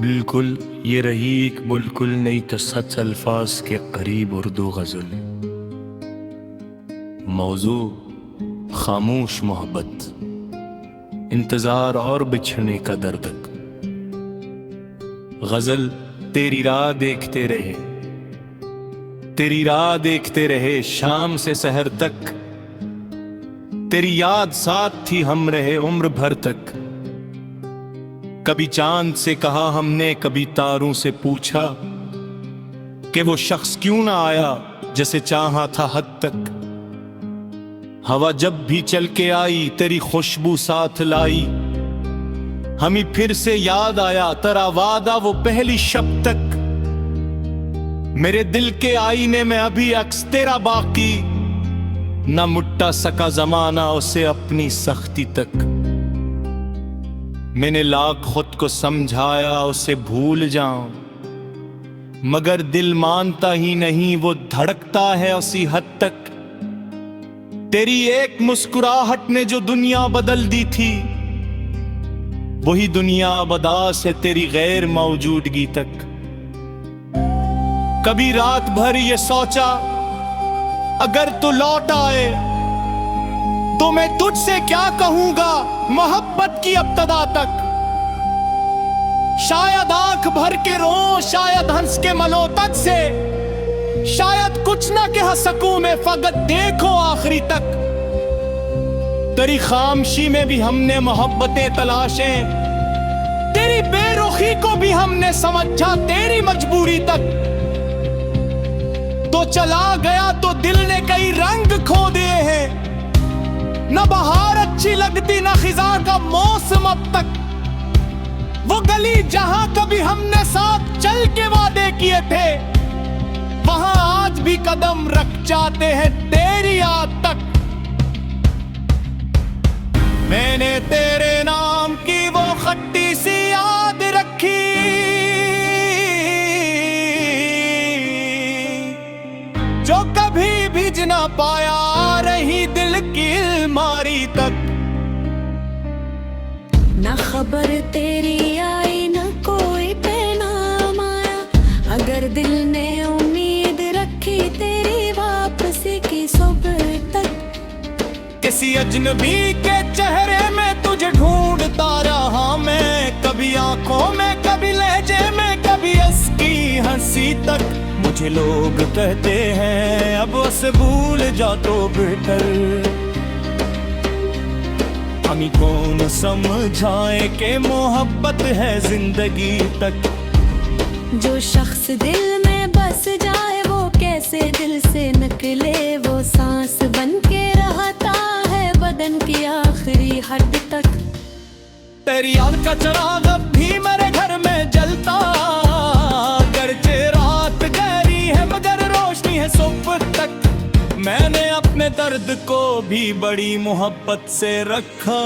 बिल्कुल ये रही एक बिल्कुल नई तसत्त अल्फाज के करीब उर्दू गज़ल। मौजू खामोश मोहब्बत, इंतजार और बिछड़ने का दर्द। गज़ल तेरी राह देखते रहे, तेरी राह देखते रहे शाम से सहर तक। तेरी याद साथ थी हम रहे उम्र भर तक। कभी चांद से कहा हमने, कभी तारों से पूछा कि वो शख्स क्यों ना आया जैसे चाहा था हद तक। हवा जब भी चल के आई तेरी खुशबू साथ लाई। हमें फिर से याद आया तेरा वादा वो पहली शब तक। मेरे दिल के आईने में अभी अक्स तेरा बाकी, न मुट्टा सका जमाना उसे अपनी सख्ती तक। मैंने लाख खुद को समझाया उसे भूल जाऊं, मगर दिल मानता ही नहीं, वो धड़कता है उसी हद तक। तेरी एक मुस्कुराहट ने जो दुनिया बदल दी थी, वही दुनिया बदास है तेरी गैर मौजूदगी तक। कभी रात भर ये सोचा अगर तू लौट आए तो मैं तुझसे क्या कहूंगा मोहब्बत की इब्तिदा तक। शायद आंख भर के रो, शायद हंस के मलोतक से, शायद कुछ ना कह सकूं मैं फकत देखो आखिरी तक। तेरी खामोशी में भी हमने मोहब्बतें तलाशे, तेरी बेरुखी को भी हमने समझा तेरी मजबूरी तक। तो चला गया तो दिल ने कई रंग खो दिए हैं, न बहार अच्छी लगती न खिजा का मौसम अब तक। वो गली जहां कभी हमने साथ चल के वादे किए थे, वहां आज भी कदम रख जाते हैं तेरी याद तक। मैंने तेरे नाम की वो खट्टी सी याद रखी, जो कभी भिज ना पाया रही दिल की अलमारी तक। ना खबर तेरी आई न कोई पैगाम आया, अगर दिल ने उम्मीद रखी तेरी वापसी की सुबह तक। किसी अजनबी के चेहरे में तुझे ढूंढता रहा मैं, कभी आंखों में, कभी लहजे में, कभी उसकी हंसी तक। मुझे लोग कहते हैं अब उसे भूल जा तो बेहतर, हमें कौन समझाए कि मोहब्बत है जिंदगी तक। जो शख्स दिल में बस जाए वो कैसे दिल से निकले, वो सांस बन के रहता है बदन की आखिरी हद तक। तेरी याद का चिराग अब भी मेरे घर में जलता, गर्चे रात गहरी है मगर रोशनी है सुबह तक। मैंने अपने दर्द को भी बड़ी मोहब्बत से रखा,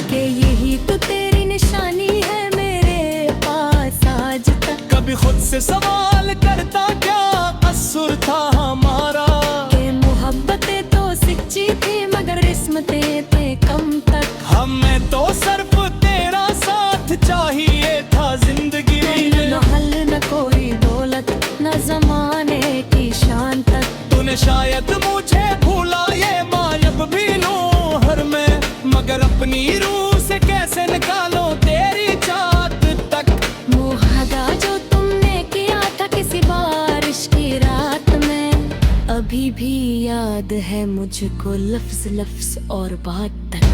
कि यही तो तेरी निशानी है मेरे पास आज तक। कभी खुद से सवाल करता क्या कसूर था हमारा, कि मोहब्बतें तो सच्ची थी मगर किस्मतें थे कम तक। हमें तो सिर्फ तेरा साथ चाहिए था जिंदगी में, न हल न कोई दौलत न जमाने की शान तक। तूने शायद मुझे भूला ये मायब भी लूं हर में, मगर अपनी रूह से कैसे निकालो तेरी चाहत तक। मुहादा जो तुमने किया था किसी बारिश की रात में, अभी भी याद है मुझको लफ्ज लफ्ज और बात तक।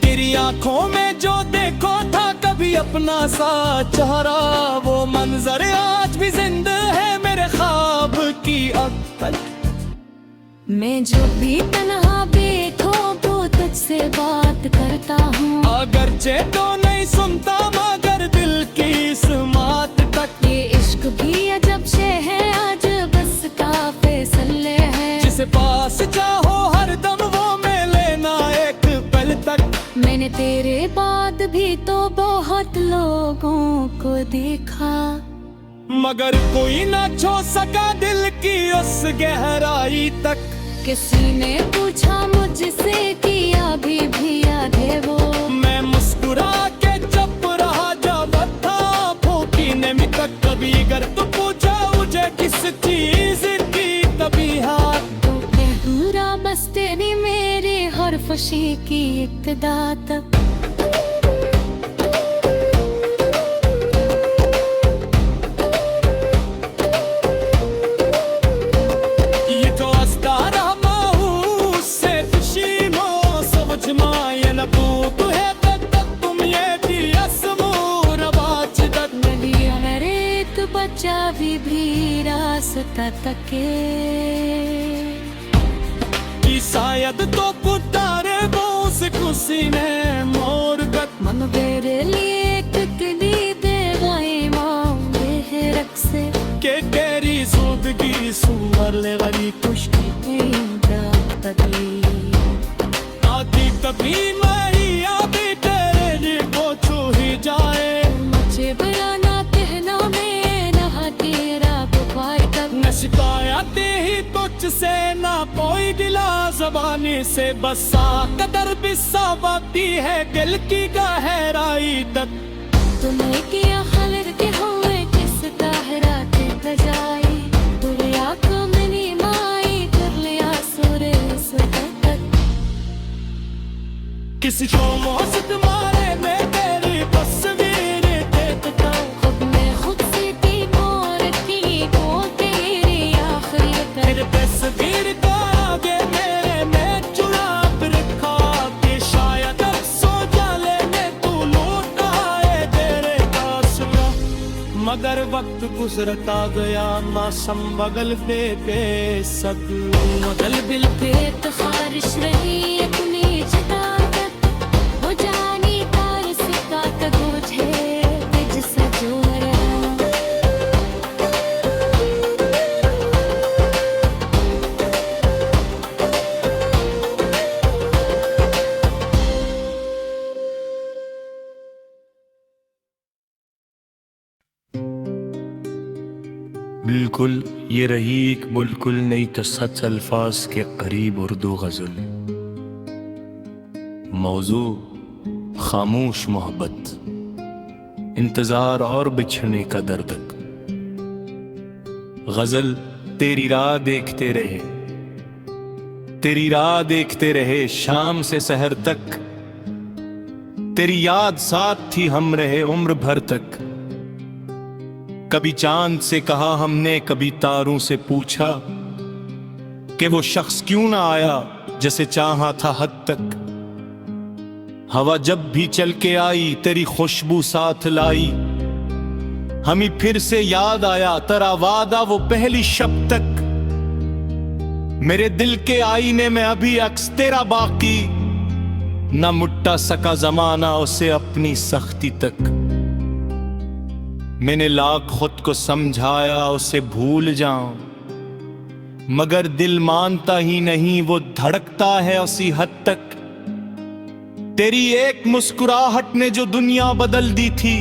तेरी आंखों में जो देखो था कभी अपना सा चेहरा, वो मंजर आज भी जिंदा है मेरे ख्वाब की अक्ल। मैं जो भी तन्हा बैठो वो तुझसे बात करता हूँ, अगरचे तो नहीं सुनता मगर दिल की इस बात तक। ये इश्क भी अजब शे है आज बस का फैसले है, जिसे पास चाहो हर दम वो में लेना एक पल तक। मैंने तेरे बाद भी तो बहुत लोगों को देखा, मगर कोई ना छू सका दिल की उस गहराई तक। किसी ने पूछा मुझसे कि अभी भी याद है वो, मैं मुस्कुरा के चुप रहा जब था चीज की तभी हाथ तो पूरा बस तेरी मेरी हर खुशी की इब्तिदा तक। ये जो अस्तारा माहूस से खुशी मो समझ माये न पूत है तक तुम ये भी असमूर बाच तक नदिया रेत बचा भी रास्ता तके कि शायद तो पुतारे बोस खुशी ने मोर गत मन मेरे लिए कितनी देवाई मांगे है रख से के तेरी सूदगी सुमर ले वाली खुशी आती कभी नहीं आती तेरे लिए को छू ही जाए मुझे बुलाना कहना में नहा तेरा बुखार तक न शिकायत ही तुझसे ना कोई गिला ज़बानी से बसा कदर भी सावती है दिल की गहराई तक तूने किया खलर के हुए किस ताहरा के बजाई तेरे आंखों में नीमाई कर लिया सुर तक किसी को मौसत मारे मैं तेरी तस्वीर देखता हूँ खुद में खुद से थी मोर की को तेरी आखिरी तक तेरे तस्वीर को आगे मेरे में चुरा रखा कि शायद अब सो जाले में तू लौट आए तेरे पास मगर वक्त गुजरता गया मौसम बगल पे बेसक मगल बिल पे तो खारिश रही अपनी जगह तक वो जानी तार सिक्का का बोझ है तुझ से जो रहा बिल्कुल ये रही एक बिल्कुल नई तो सच अल्फाज के करीब उर्दू गजल। मौजू खामोश मोहब्बत, इंतजार और बिछड़ने का दर्द। गजल तेरी राह देखते रहे, तेरी राह देखते रहे शाम से सहर तक, तेरी याद साथ थी हम रहे उम्र भर तक। कभी चांद से कहा हमने, कभी तारों से पूछा कि वो शख्स क्यों ना आया जैसे चाहा था हद तक। हवा जब भी चल के आई तेरी खुशबू साथ लाई, हमें फिर से याद आया तेरा वादा वो पहली शब तक। मेरे दिल के आईने में अभी अक्स तेरा बाकी, न मुट्टा सका जमाना उसे अपनी सख्ती तक। मैंने लाख खुद को समझाया उसे भूल जाऊं, मगर दिल मानता ही नहीं, वो धड़कता है उसी हद तक। तेरी एक मुस्कुराहट ने जो दुनिया बदल दी थी,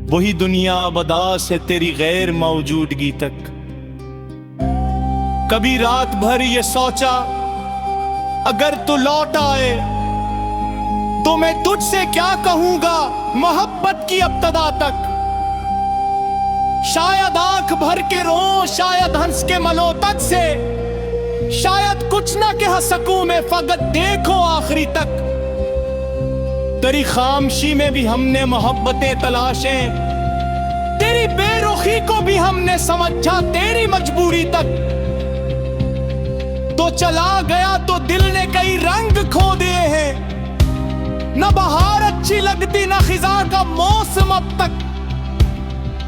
वही दुनिया बदास है तेरी गैर मौजूदगी तक। कभी रात भर ये सोचा अगर तू लौट आए तो मैं तुझसे क्या कहूंगा मोहब्बत की इब्तिदा तक। शायद आंख भर के रो, शायद हंस के मलो तक से, शायद कुछ ना कह सकूं मैं फकत देखो आखिरी तक। तेरी खामोशी में भी हमने मोहब्बतें तलाशे, तेरी बेरुखी को भी हमने समझा तेरी मजबूरी तक। तो चला गया तो दिल ने कई रंग खो दिए हैं, न बहार अच्छी लगती न खिजा का मौसम अब तक।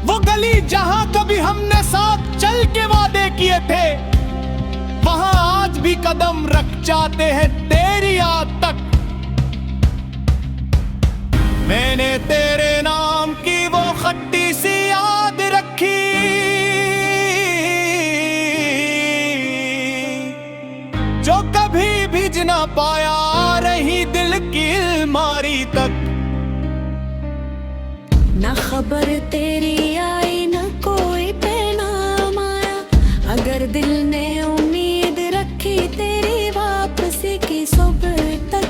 वो गली जहां कभी हमने साथ चल के वादे किए थे, वहां आज भी कदम रख जाते हैं तेरी याद तक। मैंने तेरे नाम की वो खट्टी सी याद रखी, जो कभी भिज ना पाया रही दिल की अलमारी तक। ना खबर तेरी आई न कोई पैगाम आया, अगर दिल ने उम्मीद रखी तेरी वापसी की सुबह तक।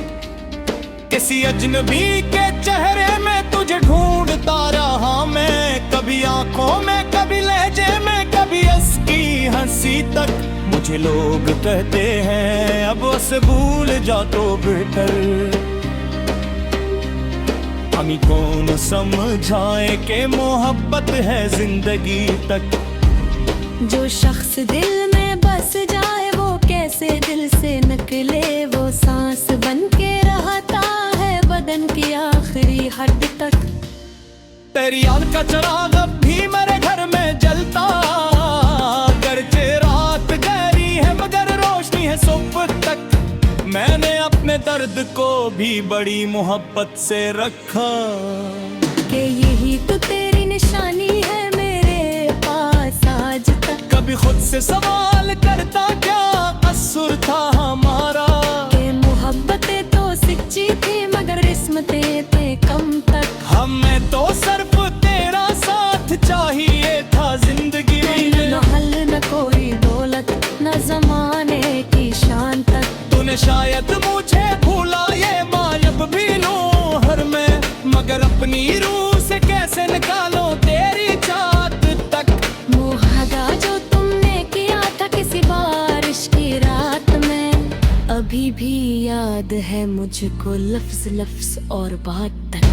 किसी अजनबी के चेहरे में तुझे ढूंढता रहा मैं, कभी आंखों में कभी लहजे में कभी आईपीएस की हंसी तक। मुझे लोग कहते हैं अब उसे भूल जा तो बेटर। हमें कौन समझाए कि मोहब्बत है जिंदगी तक। जो शख्स दिल में बस जाए वो कैसे दिल से निकले। वो सांस बन के रहता है बदन की आखिरी हद तक। तेरी याद का चिराग अब भी मेरे घर में जलता। गर्चे रात गहरी है मगर रोशनी है सुबह तक। मैंने अपने दर्द को भी बड़ी मोहब्बत से रखा। कि यही तो तेरी निशानी है मेरे पास आज तक। कभी खुद से सवाल करता क्या कसूर था हमारा। कि मोहब्बतें तो सच्ची थी मगर किस्मतें थे कम तक। हमें तो सिर्फ तेरा साथ चाहिए था जिंदगी में। न हल न कोई दौलत न जमाने की शान तक। तूने शायद मुझे भूला ये मायब भी लूं हर में। मगर अपनी रूह से कैसे निकालो तेरी चाहत तक। मुहादा जो तुमने किया था किसी बारिश की रात में अभी भी याद है मुझको लफ्ज लफ्ज और बात तक।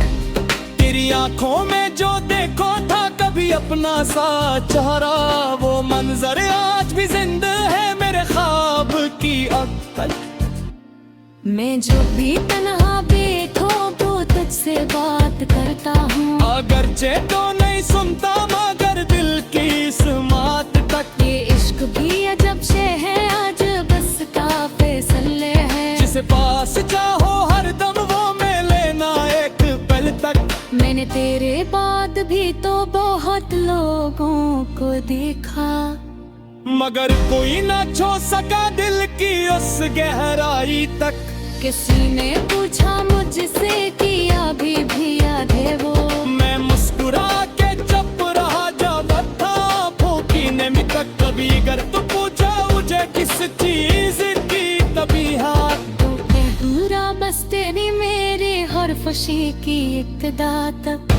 तेरी आंखों में जो देखो था कभी अपना सा चेहरा। वो मंजर आज भी जिंदा है मेरे ख्वाब की अक्ल। मैं जो भी तन्हा बैठो तो तुझसे बात करता हूँ। अगरचे तो नहीं सुनता मगर दिल की इस बात तक। ये इश्क भी अजब शे है आज बस का फैसले है। जिसे पास चाहो हर दम वो मिले ना एक पल तक। मैंने तेरे बाद भी तो बहुत लोगों को देखा मगर कोई ना छू सका दिल की उस गहराई तक। किसी ने पूछा मुझसे कि अभी भी याद है वो। मैं मुस्कुरा के चुप रहा जब था फूकीने में तक। कभी अगर तू पूछा मुझे किस चीज की तभी हाथ तो कहूरा बस तेरी मेरी हर खुशी की इब्तिदा तक।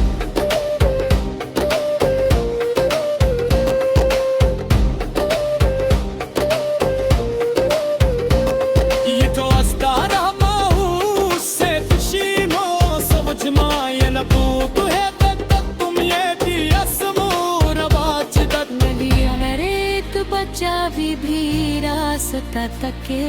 चाबी भी रास्ता तके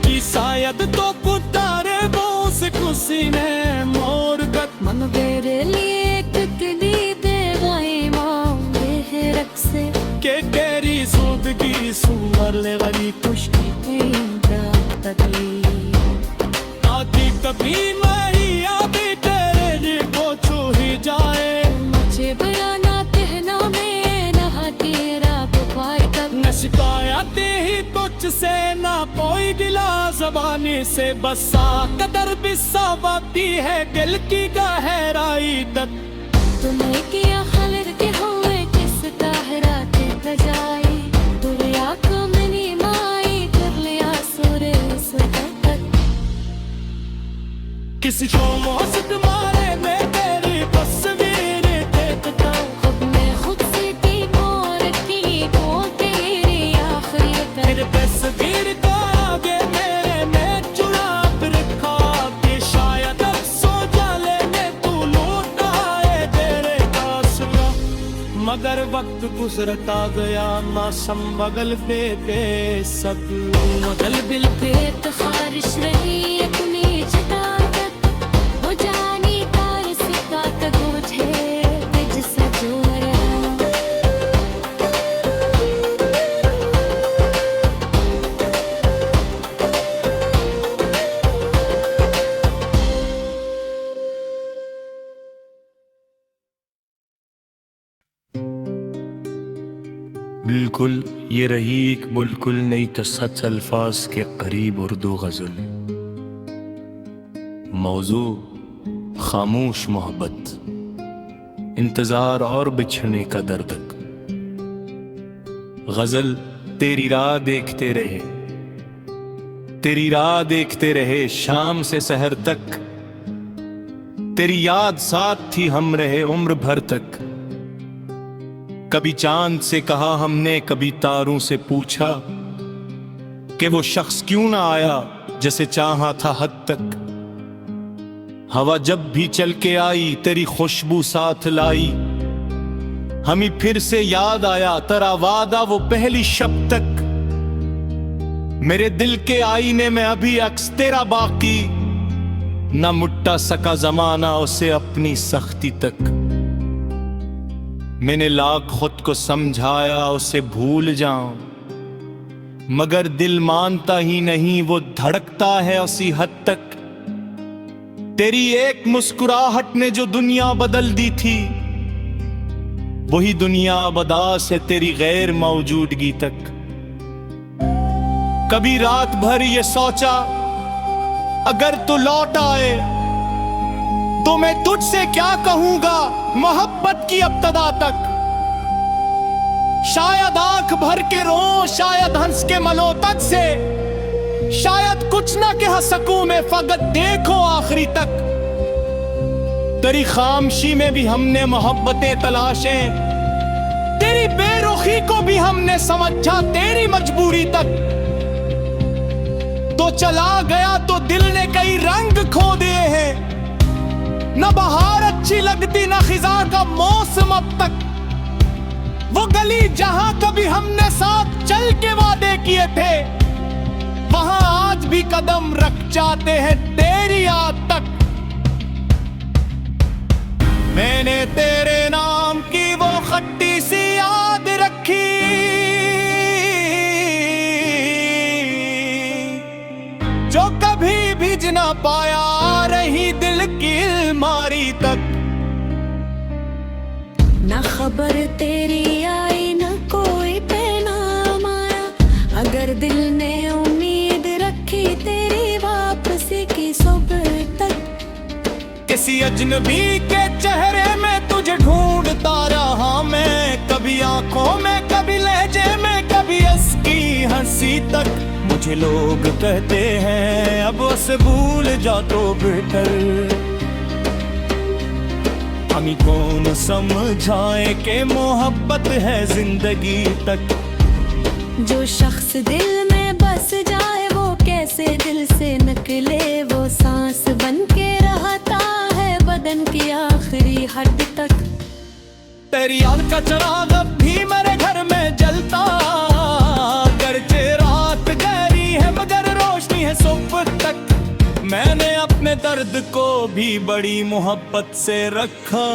कि शायद तो पुतारे बोस खुशी ने मोर गत। मन मेरे लिए कितनी देवाई मांगे है रख से। के तेरी जिंदगी सुंदर ले वाली खुशी आती कभी नहीं आती तेरे लिए वो छू ही जाए। मुझे बयाना कहना में नहा तेरा बुखार तक। न शिकायत ही तुझसे ना कोई गिला ज़बानी से। बस कदर भी सावती है दिल की गहराई तक। तूने किया खलर के हुए किस ताहरा के बजाई। दुनिया को मनी माई कर लिया सुरे तक। किसी को मौसम मारे में तेरी तस्वीर देखता हूँ। अब मैं खुद से की मोरती को तेरी आखिरी तक। तेरे तस्वीर का आगे मेरे में चुरा कर रखा। कि शायद अब सो जाले में तू लौट आए तेरे पास ना। मगर वक्त गुजरता गया मौसम बगल पे सब बदल बिल पे तो खारिश रही अपनी चिता तक। वो जानी तार सिक्का तक उठे जिससे जोड़ा। बिल्कुल ये रही एक बिल्कुल नई तसत्त अल्फाज के करीब उर्दू गज़ल। मौजू खामोश मोहब्बत, इंतजार और बिछड़ने का दर्द। गज़ल तेरी राह देखते रहे, तेरी राह देखते रहे शाम से सहर तक। तेरी याद साथ थी हम रहे उम्र भर तक। कभी चांद से कहा हमने, कभी तारों से पूछा कि वो शख्स क्यों ना आया जैसे चाहा था हद तक। हवा जब भी चल के आई तेरी खुशबू साथ लाई, हमें फिर से याद आया तेरा वादा वो पहली शब तक। मेरे दिल के आईने में अभी अक्स तेरा बाकी, न मुट्टा सका जमाना उसे अपनी सख्ती तक। मैंने लाख खुद को समझाया उसे भूल जाऊं, मगर दिल मानता ही नहीं, वो धड़कता है उसी हद तक। तेरी एक मुस्कुराहट ने जो दुनिया बदल दी थी, वही दुनिया बदास है तेरी गैर मौजूदगी तक। कभी रात भर ये सोचा अगर तू लौट आए तो मैं तुझसे क्या कहूंगा मोहब्बत की अब्तदा तक। शायद आंख भर के रो, शायद हंस के मलोतक से, शायद कुछ ना कह सकूं मैं, फकत देखो आखिरी तक। तेरी खामोशी में भी हमने मोहब्बतें तलाशे, तेरी बेरुखी को भी हमने समझा तेरी मजबूरी तक। तो चला गया तो दिल ने कई रंग खो दिए हैं, न बहार अच्छी लगती न खिजा का मौसम अब तक। वो गली जहां कभी हमने साथ चल के वादे किए थे, वहां आज भी कदम रख जाते हैं तेरी याद तक। मैंने तेरे नाम की वो खट्टी सी याद रखी, जो कभी भिज ना पाया रही दिल की अलमारी तक। ना खबर तेरी आई न कोई पैगाम आया, अगर दिल ने उम्मीद रखी तेरी वापसी की सुबह तक। किसी अजनबी के चेहरे में तुझे ढूंढता रहा मैं, कभी आंखों में, कभी लहजे में, कभी उसकी हंसी तक। मुझे लोग कहते हैं अब उसे भूल जा तो बेहतर, हमें कौन समझाए कि मोहब्बत है जिंदगी तक। जो शख्स दिल में बस जाए वो कैसे दिल से निकले, वो सांस बन के रहता है बदन की आखिरी हद तक। तेरी याद का चिराग अब भी मेरे घर में जलता, गर्जे रात गहरी है मगर रोशनी है सुबह तक। मैंने अपने दर्द को भी बड़ी मोहब्बत से रखा,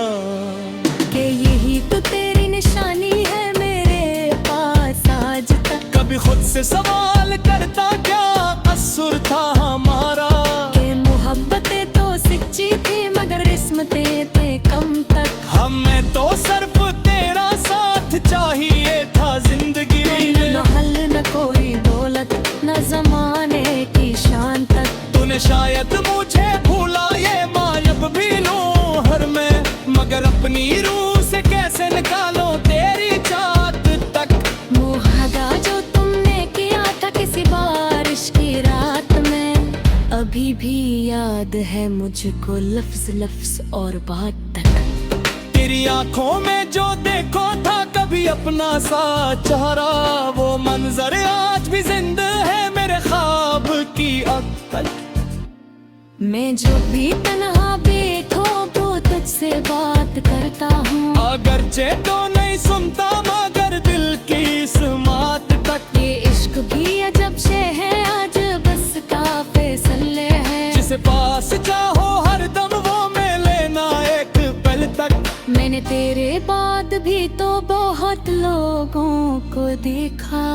कि यही तो तेरी निशानी है मेरे पास आज तक। कभी खुद से सवाल करता क्या कसूर था हमारा, कि मोहब्बतें तो सच्ची थी मगर किस्मतें थे कम तक। हमें तो सिर्फ तेरा साथ चाहिए था जिंदगी में, न हल न कोई दौलत न जमाने की शान तक। तूने शायद मुझे भूला ये मायब भी लूं हर में, मगर अपनी रूह से कैसे निकालो तेरी चाहत तक। मुआहदा जो तुमने किया था किसी बारिश की रात में, अभी भी याद है मुझको लफ्ज लफ्ज और बात तक। तेरी आंखों में जो देखो था कभी अपना सा चेहरा, वो मंजर आज भी जिंदा है मेरे ख्वाब की अक्ल। मैं जो भी तन्हा बैठो तो तुझसे बात करता हूँ, अगरचे तो नहीं सुनता मगर दिल की सुमात तक। ये इश्क भी अजब शे है आज बस का फैसले है, जिसे पास चाहो हर दम वो में लेना एक पल तक। मैंने तेरे बाद भी तो बहुत लोगों को देखा,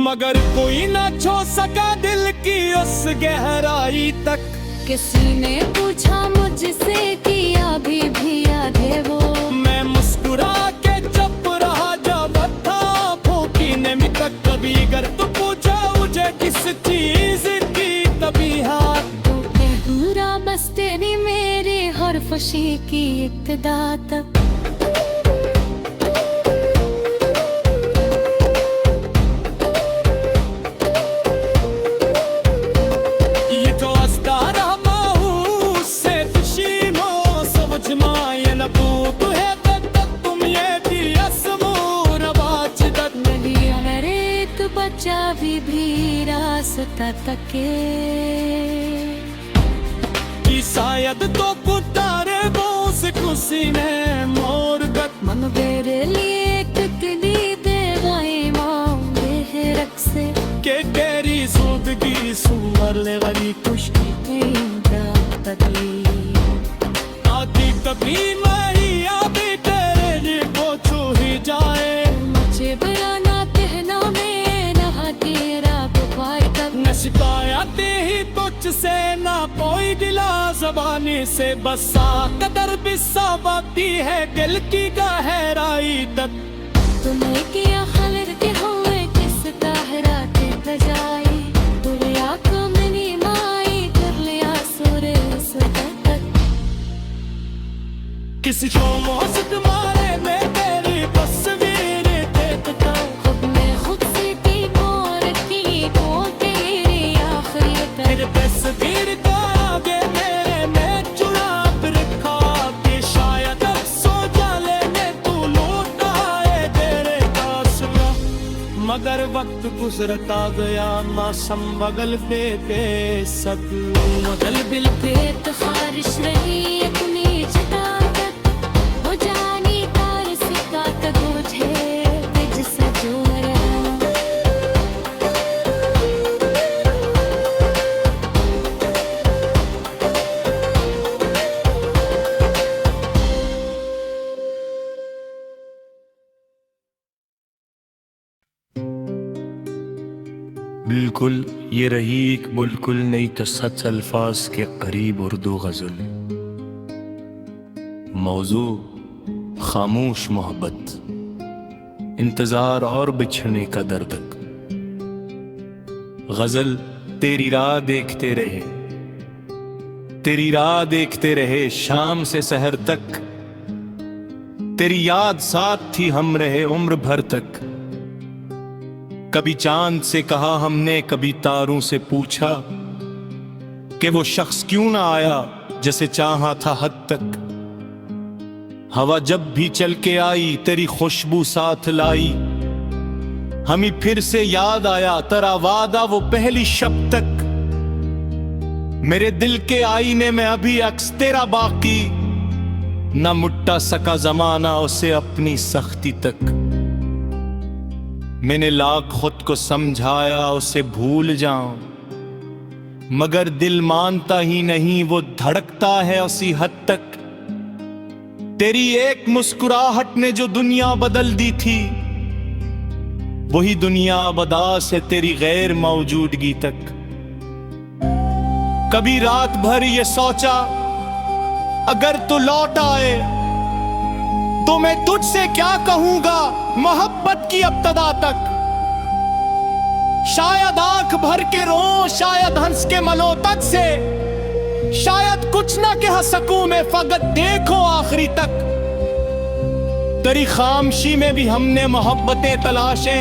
मगर कोई ना छू सका दिल की उस गहराई तक। किसी ने पूछा मुझसे कि अभी भी याद है वो, मैं मुस्कुरा के चुप रहा जब था फूकीने में तक। कभी अगर तू पूछा मुझे किस चीज की तबीयत, तो कहूँगा बस तेरी मेरी हर खुशी की इब्तिदा तक। तुम ये भी असम तके कि शायद तो पुतारे बोस खुशी ने मोर गत मन मेरे लिए कितनी देवाई मांगे है रख से के तेरी सूदगी सुवर ले गली खुशी तके आती कभी नहीं आती तेरे जी को छू ही जाए मुझे बयाना कहना में नहा तेरा बुखार कब न शिकायत ही तुझसे ना कोई गिला ज़बानी से बसा कदर भी सावती है दिल की गहराई तक तूने किया खलर के हुए किस कहरा के बजाई तुरे आँखों में नीमाई कर लिया सूरे तक किसी को मौसम मारे मैं तेरी तस्वीर देखता हूँ खुद में खुद से की मोर की को तेरी आखिरी तक तेरे तस्वीर का आगे मेरे में चुरा रखा कि शायद अब सो जाले में तू लौट आए तेरे पास में मगर वक्त गुजरता गया मौसम बगल पे बेसक मगल बिल पे तो खारिश रही अपनी जटा तक वो जानी तार सिक्का का बोझ है तुझ से जो बिल्कुल ये रही एक बिल्कुल नई तो सच अल्फाज के करीब उर्दू गज़ल। मौजू खामोश मोहब्बत, इंतजार और बिछड़ने का दर्द। गज़ल तेरी राह देखते रहे, तेरी राह देखते रहे शाम से सहर तक, तेरी याद साथ थी हम रहे उम्र भर तक। कभी चांद से कहा हमने, कभी तारों से पूछा कि वो शख्स क्यों ना आया जैसे चाहा था हद तक। हवा जब भी चल के आई तेरी खुशबू साथ लाई, हमें फिर से याद आया तेरा वादा वो पहली शब तक। मेरे दिल के आईने में अभी अक्स तेरा बाकी, न मुट्टा सका जमाना उसे अपनी सख्ती तक। मैंने लाख खुद को समझाया उसे भूल जाऊं, मगर दिल मानता ही नहीं, वो धड़कता है उसी हद तक। तेरी एक मुस्कुराहट ने जो दुनिया बदल दी थी, वही दुनिया बदास है तेरी गैर मौजूदगी तक। कभी रात भर ये सोचा अगर तू लौट आए तो मैं तुझसे क्या कहूंगा मोहब्बत की इब्तिदा तक। शायद आंख भर के रो, शायद हंस के मलोतक से, शायद कुछ ना कह सकूं मैं फकत देखो आखिरी तक। तेरी खामोशी में भी हमने मोहब्बतें तलाशे,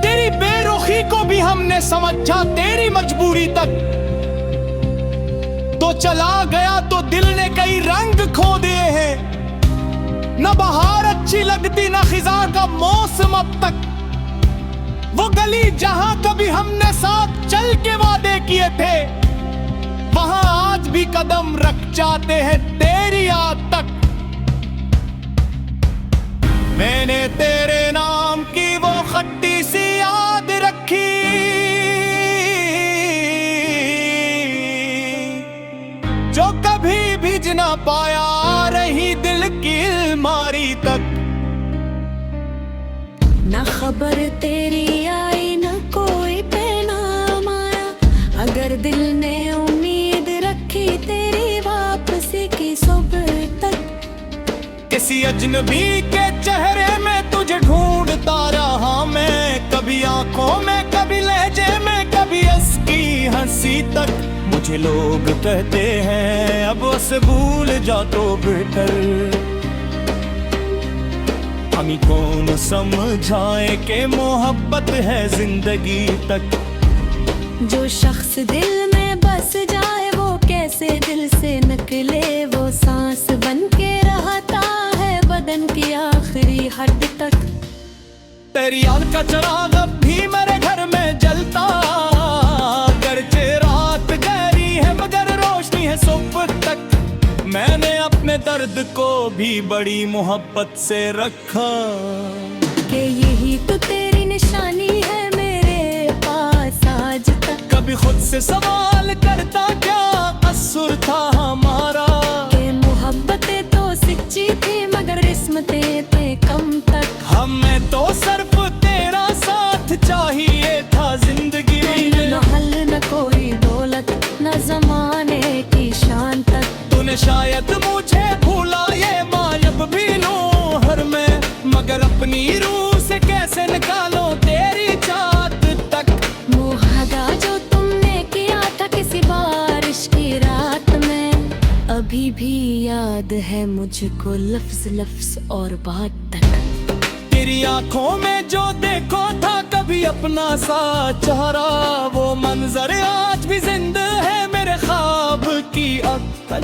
तेरी बेरुखी को भी हमने समझा तेरी मजबूरी तक। तो चला गया तो दिल ने कई रंग खो दिए हैं, न बहार अच्छी लगती न खिजा का मौसम अब तक। वो गली जहां कभी हमने साथ चल के वादे किए थे, वहां आज भी कदम रख जाते हैं तेरी याद तक। मैंने तेरे नाम की वो खट्टी सी याद रखी, जो कभी भिज ना पाया रही दिल की अलमारी तक। न खबर तेरी आई न कोई पैगाम आया, अगर दिल ने उम्मीद रखी तेरी वापसी की सुबह तक। किसी अजनबी के चेहरे में तुझे ढूंढता रहा मैं, कभी आंखों में, कभी लहजे में, कभी उसकी हंसी तक। मुझे लोग कहते हैं अब उसे भूल जा तो बेटर, हमें कौन समझाए कि मोहब्बत है जिंदगी तक। जो शख्स दिल में बस जाए वो कैसे दिल से निकले, वो सांस बन के रहता है बदन की आखिरी हद तक। तेरी याद का चिराग अब भी मेरे घर में जलता है सुबह तक। मैंने अपने दर्द को भी बड़ी मोहब्बत से रखा कि यही तो तेरी निशानी है मेरे पास आज तक। कभी खुद से सवाल करता क्या कसूर था हमारा, कि मोहब्बतें तो सच्ची थी मगर किस्मतें थे कम तक। हमें तो सिर्फ तेरा साथ चाहिए था जिंदगी में, न हल न कोई दौलत न जमाने की शान तक। तूने शायद मुझे भूला ये मायब भी लूं हर में, मगर अपनी रूह से कैसे निकालो तेरी चाहत तक। मुहादा जो तुमने किया था किसी बारिश की रात में, अभी भी याद है मुझको लफ्ज लफ्ज और बात तक। तेरी आंखों में जो देखो था कभी अपना सा चेहरा, वो मंजर आज भी जिंदा है मेरे ख्वाब की अक्ल।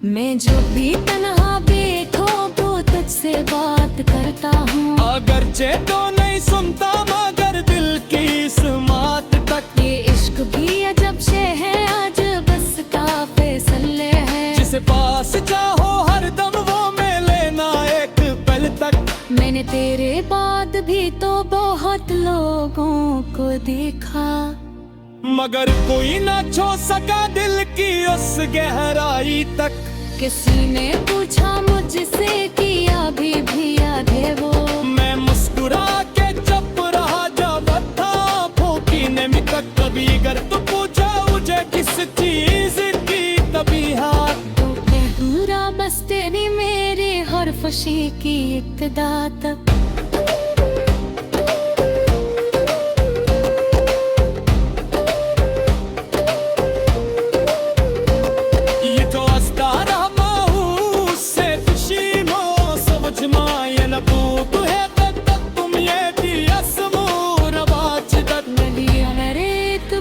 मैं जो भी तन्हा बैठो तो तुझसे बात करता हूँ, अगरचे तो नहीं सुनता मगर दिल की इस मात तक। ये इश्क भी अजब शे है आज बस का फैसले है। जिसे पास चाहो हर दम वो में लेना एक पल तक। मैंने तेरे बाद भी तो बहुत लोगों को देखा, मगर कोई ना छू सका दिल की उस गहराई तक। किसी ने पूछा मुझसे कि अभी भी याद है वो, मैं मुस्कुरा के चुप रहा जब था फूकीने में तक। कभी अगर तू पूछा मुझे किस चीज की तभी हाथ, तो मैं पूरा बस तेरी मेरी हर खुशी की इब्तिदा तक।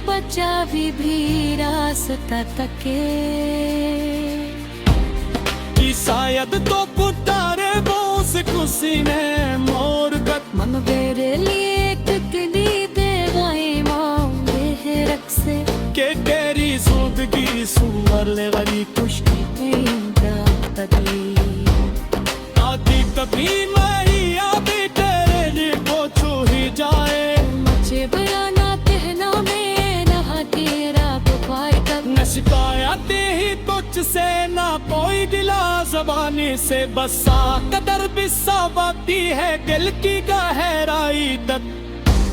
बच्चा भी रास्ता तके कि शायद तो पुतारे बोस खुशी ने मोर गत। मन मेरे लिए कितनी देवाई मांगे है रख से, के तेरी जिंदगी सुमर ले वाली खुशी आती कभी नहीं आती तेरे लिए वो छू ही जाए। मुझे बनाना पहना में नहा तेरा बुखार तक। न शिकायतें ही तुझसे ना कोई दिला जबानी से, बस कदर भी सावती है दिल की गहराई तक।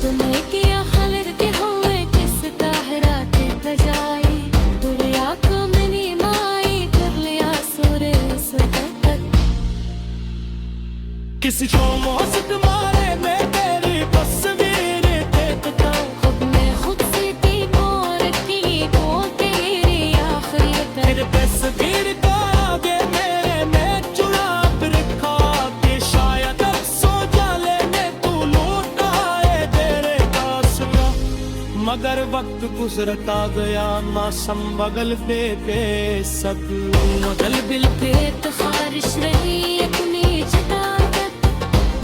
तुम्हें किया खबर के हुए किस ताहरा के बजाई, तेरे आंखों में नीमाई कर लिया सूरे तक। किसी को मौसम मारे में तेरी तस्वीर देखता, खुद में खुद से की मोर की को तेरी आखिरी तक। तेरे तस्वीर का आगे मेरे में चुरा रखा, कि शायद अब सो जाले में तू लौट आए तेरे पास ना। मगर वक्त गुजरता गया मौसम बगल पे सब, मगल बिल पे तो खारिश रही अपनी चिता तक।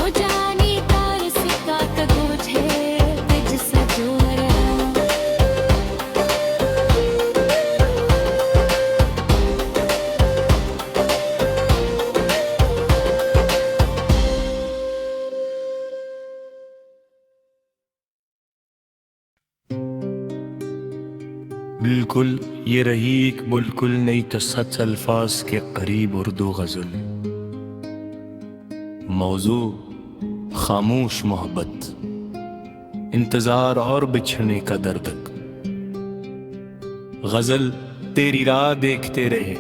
वो जानी तार सिक्का का गुज है तुझ से जोरा। बिल्कुल ये रही एक बिल्कुल नई तसत अल्फाज के करीब उर्दू गजल। मौजू खामोश मोहब्बत, इंतजार और बिछड़ने का दर्द। गजल तेरी राह देखते रहे,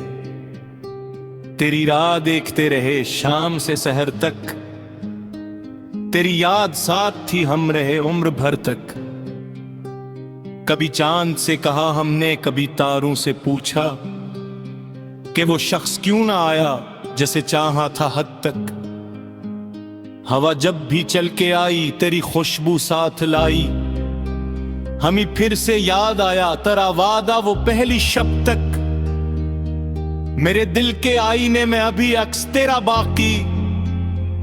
तेरी राह देखते रहे शाम से सहर तक। तेरी याद साथ थी हम रहे उम्र भर तक। कभी चांद से कहा हमने, कभी तारों से पूछा कि वो शख्स क्यों ना आया जैसे चाहा था हद तक। हवा जब भी चल के आई तेरी खुशबू साथ लाई, हमें फिर से याद आया तेरा वादा वो पहली शब तक। मेरे दिल के आईने में अभी अक्स तेरा बाकी,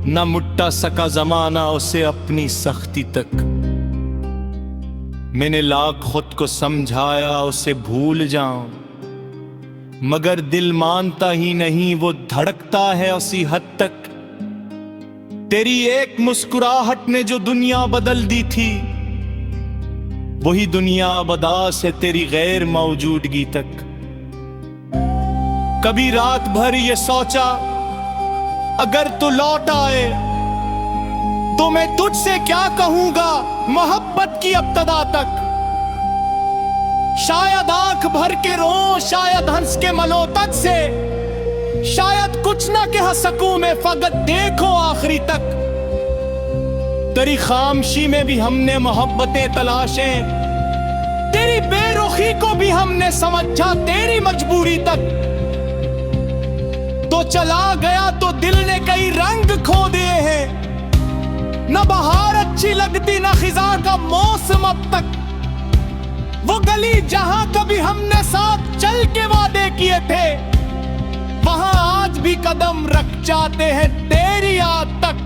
न मुट्टा सका जमाना उसे अपनी सख्ती तक। मैंने लाख खुद को समझाया उसे भूल जाऊं, मगर दिल मानता ही नहीं, वो धड़कता है उसी हद तक। तेरी एक मुस्कुराहट ने जो दुनिया बदल दी थी, वही दुनिया बदास है तेरी गैर मौजूदगी तक। कभी रात भर ये सोचा, अगर तू लौट आए तो मैं तुझसे क्या कहूंगा मोहब्बत की इब्तिदा तक। शायद आंख भर के रो, शायद हंस के मलोतक से, शायद कुछ ना कह सकूं मैं, फकत देखो आखिरी तक। तेरी खामोशी में भी हमने मोहब्बतें तलाशे, तेरी बेरुखी को भी हमने समझा तेरी मजबूरी तक। तो चला गया तो दिल ने कई रंग खो दिए हैं, न बहार अच्छी लगती न खिजा का मौसम अब तक। वो गली जहां कभी हमने साथ चल के वादे किए थे, वहां आज भी कदम रख जाते हैं तेरी याद तक।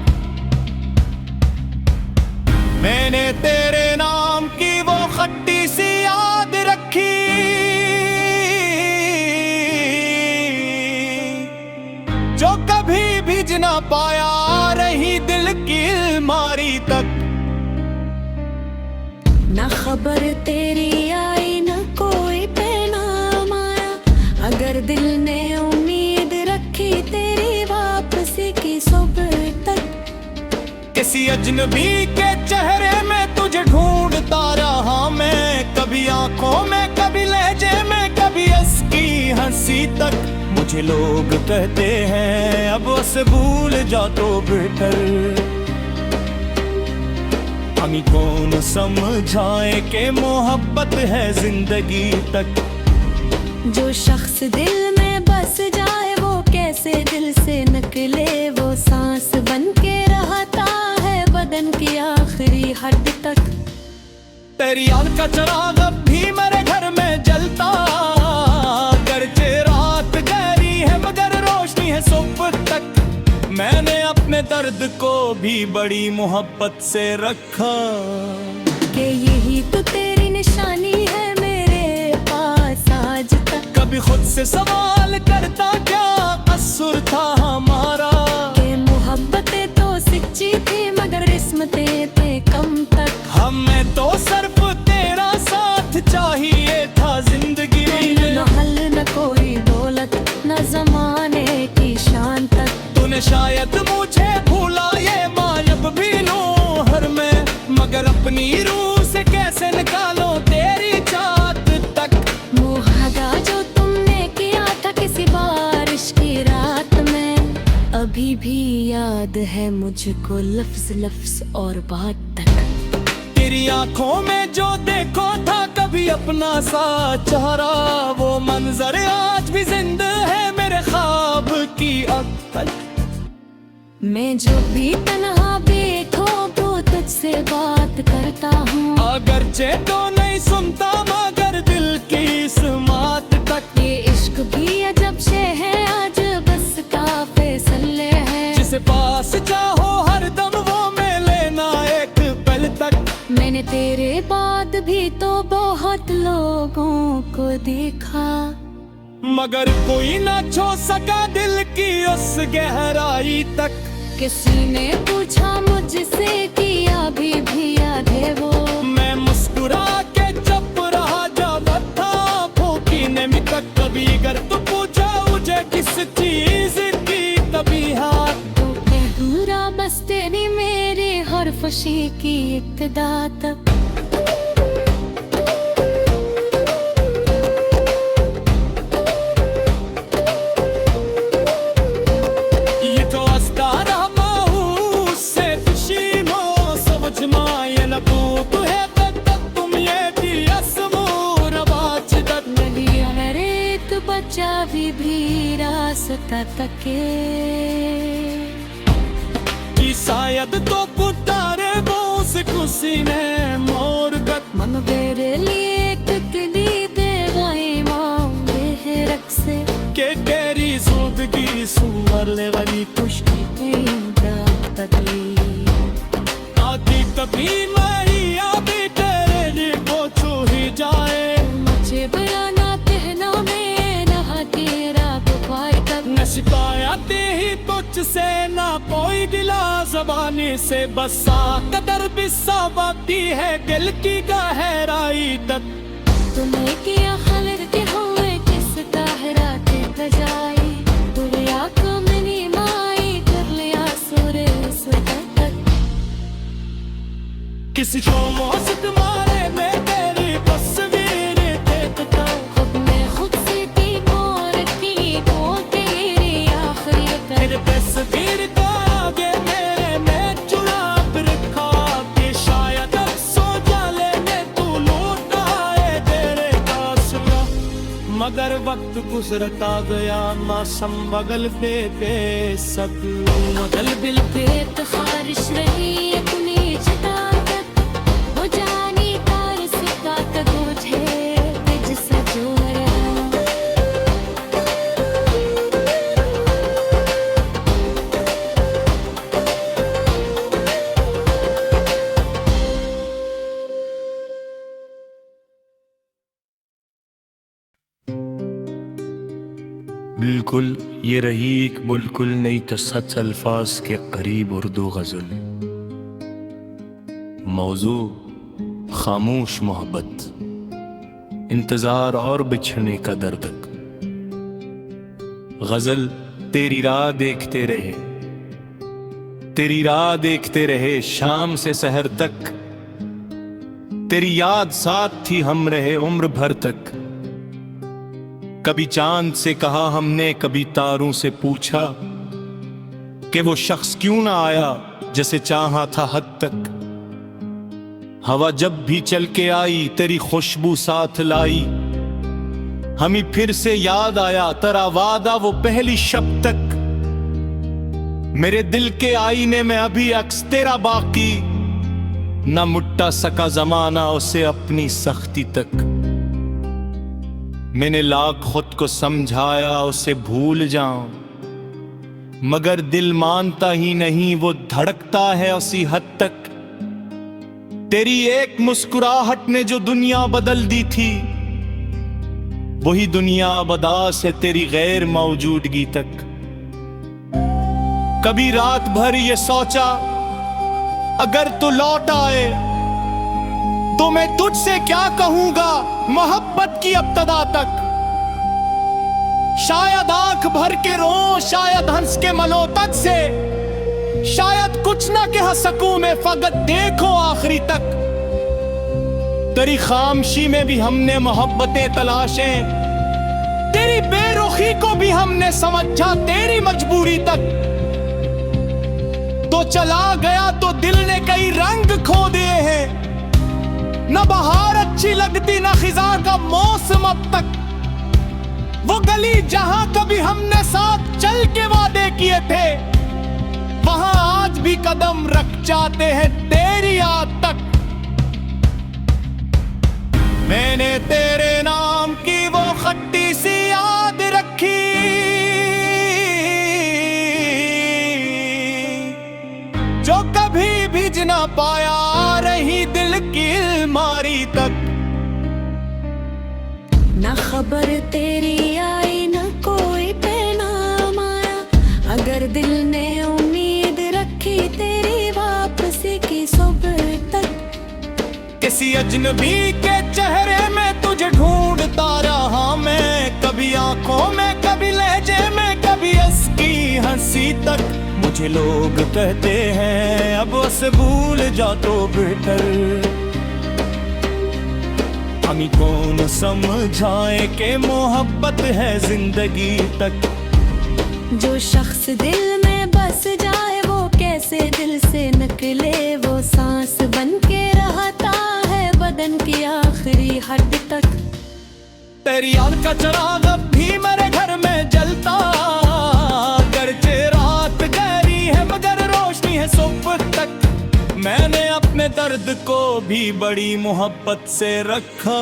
मैंने तेरे नाम की वो खट्टी सी याद रखी, जो कभी भिज ना पाया रही दिल की अलमारी तक। ना खबर तेरी आई न कोई पैगाम आया, अगर दिल ने उम्मीद रखी तेरी वापसी की सुबह तक। किसी अजनबी के चेहरे में तुझे ढूंढता रहा मैं, कभी आंखों में, कभी लहजे में, कभी उसकी हंसी तक। मुझे लोग कहते हैं अब उसे भूल जा तो बेहतर, हमें कौन समझाए कि मोहब्बत है जिंदगी तक। जो शख्स दिल में बस जाए वो कैसे दिल से निकले, वो सांस बन के रहता है बदन की आखिरी हद तक। तेरी याद का चिराग अब भी मेरे घर में जलता, गर्चे रात गहरी है मगर रोशनी है सुबह तक। मैंने अपने दर्द को भी बड़ी मोहब्बत से रखा, कि यही तो तेरी निशानी है मेरे पास आज तक। कभी खुद से सवाल करता क्या कसूर था हमारा, कि मोहब्बतें तो सच्ची थी मगर किस्मतें थे कम तक। हमें तो सिर्फ तेरा साथ चाहिए था जिंदगी में, न हल न कोई दौलत न जमाने की शान तक। तूने शायद मुझे भूला ये मायब भी लूं हर में, मगर अपनी रूह से कैसे निकालो तेरी चाहत तक। मुहादा जो तुमने किया था किसी बारिश की रात में, अभी भी याद है मुझको लफ्ज लफ्ज और बात तक। तेरी आंखों में जो देखो था कभी अपना सा चेहरा, वो मंजर आज भी जिंदा है मेरे ख्वाब की अक्ल। मैं जो भी तन्हा बैठो तो तुझसे बात करता हूँ, अगरचे तो नहीं सुनता मगर दिल की इस बात तक। ये इश्क भी अजब शे है आज बस का फैसले है, जिसे पास चाहो हर दम वो में लेना एक पल तक। मैंने तेरे बाद भी तो बहुत लोगों को देखा, मगर कोई ना छू सका दिल की उस गहराई तक। किसी ने पूछा मुझसे कि अभी भी याद है वो, मैं मुस्कुरा के चुप रहा जब था फूकीने में तक। कभी अगर तू पूछा मुझे किस चीज की तभी हाथ, तो कहूँगा बस तेरी मेरी हर खुशी की इब्तिदा तक। चावी भी रास्ता तके कि शायद तो पुतारे बोस खुशी ने मोर गत। मन मेरे लिए कितनी देवाएं मांगे है रख से, के तेरी जिंदगी सुंदर वाली खुशी तकली आती कभी नहीं आती तेरे लिए वो छू ही जाए। मुझे बयाना कहना में नहाती शिकायत ही तुझसे ना कोई गिला ज़बानी से, बस कदर भी साबती है दिल की गहराई तक। तूने किया खलर के हुए किस ताहरा के बजाई, तूने आँखों में नीमाई कर लिया सुर तक। किसी को मौसत मारे में तेरी तस्वीर देखता हूँ, खुद में खुद से की मोरती को तेरी आखिरी तेरे तक। तस्वीर का आगे मेरे में चुरा रखा कि शायद अब सो जाले में तू लौट आए तेरे पास का। मगर वक्त गुजरता गया मौसम बदलते थे सब, बदल बिल पे खारिश रही अपनी जटा तक, वो जानी तार सिक्का तक उठे जिससे जो बिल्कुल ये रही एक बिल्कुल नई तसत्त अल्फाज के करीब उर्दू गज़ल। मौजू खामोश मोहब्बत, इंतजार और बिछड़ने का दर्द। गज़ल तेरी राह देखते रहे, तेरी राह देखते रहे शाम से सहर तक, तेरी याद साथ थी हम रहे उम्र भर तक। कभी चांद से कहा हमने, कभी तारों से पूछा कि वो शख्स क्यों ना आया जैसे चाहा था हद तक। हवा जब भी चल के आई तेरी खुशबू साथ लाई, हमें फिर से याद आया तेरा वादा वो पहली शब तक। मेरे दिल के आईने में अभी अक्स तेरा बाकी, ना मुट्टा सका जमाना उसे अपनी सख्ती तक। मैंने लाख खुद को समझाया उसे भूल जाऊं, मगर दिल मानता ही नहीं वो धड़कता है उसी हद तक। तेरी एक मुस्कुराहट ने जो दुनिया बदल दी थी, वही दुनिया बदास है तेरी गैर मौजूदगी तक। कभी रात भर ये सोचा अगर तू लौट आए तो मैं तुझसे क्या कहूंगा मोहब्बत की अब्तदा तक। शायद आंख भर के रो, शायद हंस के मलो तक से, शायद कुछ ना कह सकूं मैं फकत देखो आखिरी तक। तेरी खामोशी में भी हमने मोहब्बतें तलाशें, तेरी बेरुखी को भी हमने समझा तेरी मजबूरी तक। तो चला गया तो दिल ने कई रंग खो दिए हैं, न बहार अच्छी लगती न खिजा का मौसम अब तक। वो गली जहां कभी हमने साथ चल के वादे किए थे, वहां आज भी कदम रख जाते हैं तेरी याद तक। मैंने तेरे नाम की वो खट्टी सी याद रखी, जो कभी भिज ना पाया रही दिल की अलमारी तक। ना खबर तेरी आई न कोई पैगाम आया, अगर दिल ने उम्मीद रखी तेरी वापसी की सुबह तक। किसी अजनबी के चेहरे में तुझे ढूंढता रहा मैं, कभी आंखों में, कभी लहजे में, कभी उसकी हंसी तक। मुझे लोग कहते हैं अब उसे भूल जा तो बेहतर, हमें कौन समझाए कि मोहब्बत है जिंदगी तक। जो शख्स दिल में बस जाए वो कैसे दिल से निकले, वो सांस बन के रहता है बदन की आखिरी हद तक। तेरी याद का चिराग अब भी मेरे घर में जलता, गर्जे रात गहरी है मगर रोशनी है सुबह तक। मैंने अपने दर्द को भी बड़ी मोहब्बत से रखा,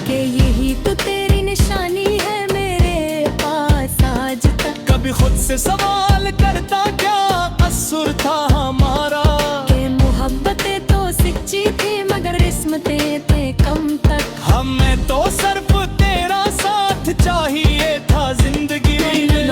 कि यही तो तेरी निशानी है मेरे पास आज तक। कभी खुद से सवाल करता क्या कसूर था हमारा, कि मोहब्बतें तो सच्ची थी मगर किस्मतें थे कम तक। हमें तो सिर्फ तेरा साथ चाहिए था जिंदगी में।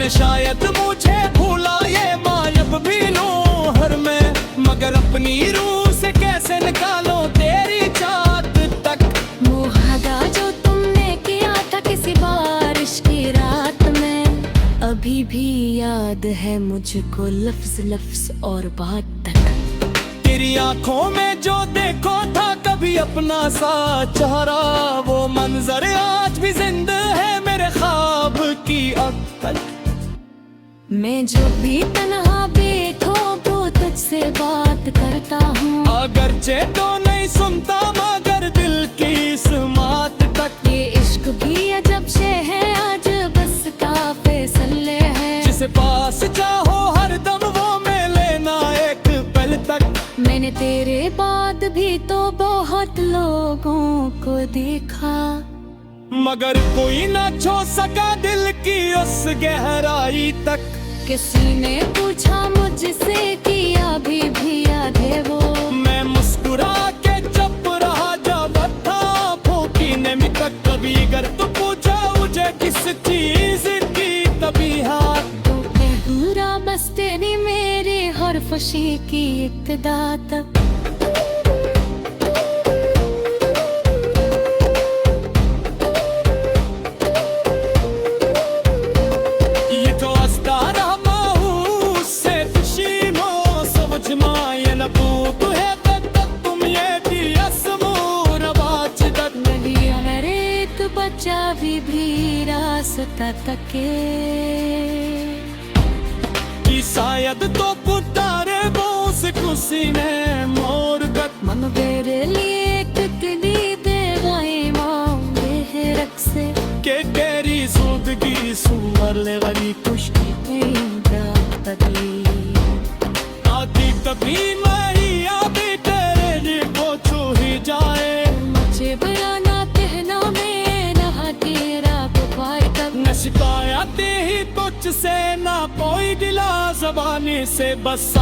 तूने शायद मुझे भूला ये मायब भी लूं हर मैं, मगर अपनी रूह से कैसे निकालो तेरी चाहत तक। मुहादा जो तुमने किया था किसी बारिश की रात में, अभी भी याद है मुझको लफ्ज लफ्ज और बात तक। तेरी आंखों में जो देखो था कभी अपना सा चेहरा, वो मंजर आज भी जिंदा है मेरे ख्वाब की अक्ल। मैं जो भी तन्हा बैठो तो तुझसे बात करता हूँ, अगरचे तो नहीं सुनता मगर दिल की इस मात तक। ये इश्क भी अजब शे है आज बस का फैसले है, जिसे पास चाहो हर दम वो में लेना एक पल तक। मैंने तेरे बाद भी तो बहुत लोगों को देखा, मगर कोई ना छू सका दिल की उस गहराई तक। किसी ने पूछा मुझसे कि अभी भी याद है वो, मैं मुस्कुरा के चुप रहा जब था फूकीने में तक। कभी अगर तू पूछा मुझे किस चीज की तभी हाथ, तो पूरा बस तेरी मेरे हर खुशी की इब्तिदा तक। चाबी भी रास्ता तके कि शायद तो पुतारे बोस खुशी ने मोर गत। मम बेरे लिए कितनी देवाई मांगे है रख से, के तेरी जिंदगी सुमर ले गली खुशी आती तभी मैं आती तेरे लिए को छू ही जाए। मुझे बनाना कहना में नहा तेरा बुखार तक, न शिकायत ही तुझसे ना कोई गिला ज़बानी से, बस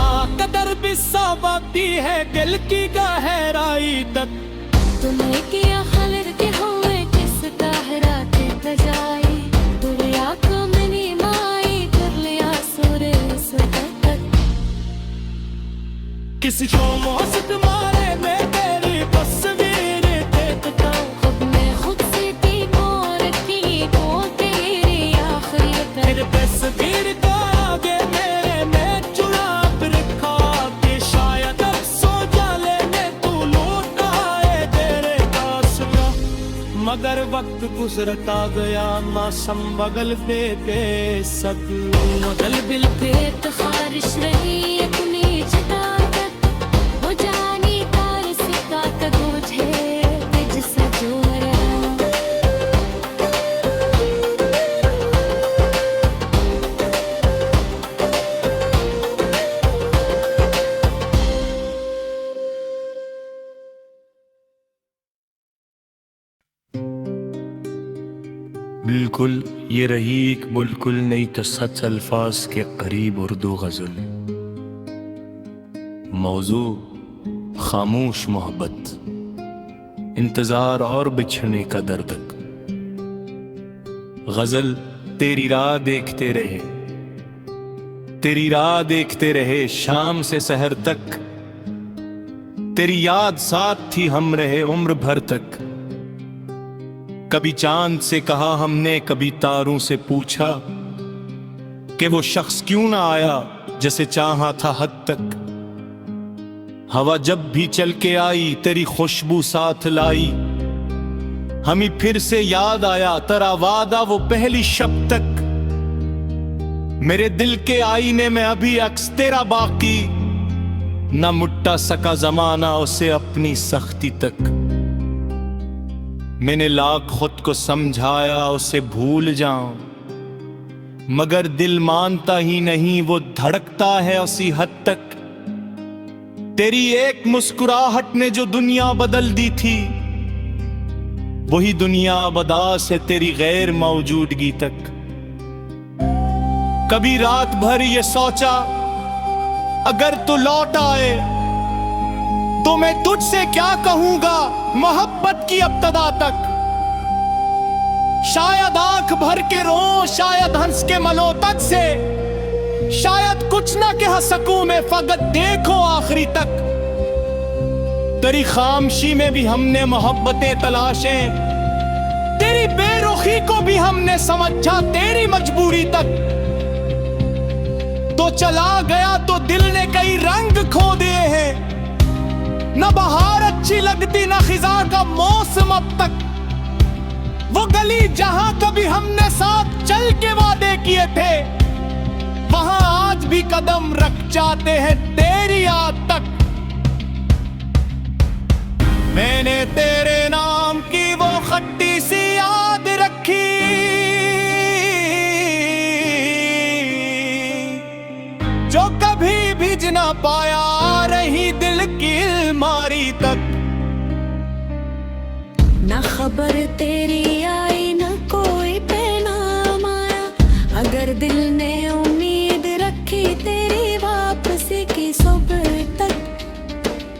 कदर भी सावती है दिल की गहराई तक। तुम्हें किया खलर के हुए किस कहरा के बजाई, तुझे आंखों में नीमाई कर लिया सुरे तक। किसी को मौसम मारे मैं तेरी तस्वीर देखता हूँ, खुद में खुद से की और की को तेरी आखिरी तक। तेरे तस्वीर का आगे मेरे मैं चुरा रखा कि शायद अब सो जाले में तू लौट आए तेरे पास ना। मगर वक्त गुजरता गया मौसम बगल पे बेसक, मगल बिल पे तो खारिश रही अपनी जटा तक, हो जानी तार सिक्का का बोझ है जिससे जो रहा। बिल्कुल ये रही एक बिल्कुल नई तो सच अल्फाज के करीब उर्दू गजल। मौजू खामोश मोहब्बत, इंतजार और बिछड़ने का दर्द। गजल तेरी राह देखते रहे, तेरी राह देखते रहे शाम से सहर तक, तेरी याद साथ थी हम रहे उम्र भर तक। कभी चांद से कहा हमने, कभी तारों से पूछा कि वो शख्स क्यों ना आया जैसे चाहा था हद तक। हवा जब भी चल के आई तेरी खुशबू साथ लाई, हमें फिर से याद आया तेरा वादा वो पहली शब तक। मेरे दिल के आईने में अभी अक्स तेरा बाकी, न मुट्टा सका जमाना उसे अपनी सख्ती तक। मैंने लाख खुद को समझाया उसे भूल जाऊं, मगर दिल मानता ही नहीं वो धड़कता है उसी हद तक। तेरी एक मुस्कुराहट ने जो दुनिया बदल दी थी, वही दुनिया बदास है तेरी गैर मौजूदगी तक। कभी रात भर ये सोचा अगर तू लौट आए तो मैं तुझसे क्या कहूंगा मोहब्बत की इब्तिदा तक। शायद आंख भर के रो, शायद हंस के मनोतक से, शायद कुछ ना कह सकूं मैं, फकत देखो आखिरी तक। तेरी खामशी में भी हमने मोहब्बतें तलाशे, तेरी बेरुखी को भी हमने समझा तेरी मजबूरी तक। तो चला गया तो दिल ने कई रंग खो दिए हैं, न बहार अच्छी लगती न खिजा का मौसम अब तक। वो गली जहां कभी हमने साथ चल के वादे किए थे, वहां आज भी कदम रख जाते हैं तेरी याद तक। मैंने तेरे नाम की वो खट्टी सी याद रखी, जो कभी भिज ना पाया रही दिल की अलमारी तक। ना खबर तेरी आई न कोई पैगाम आया, अगर दिल ने उम्मीद रखी तेरी वापसी की सुबह तक।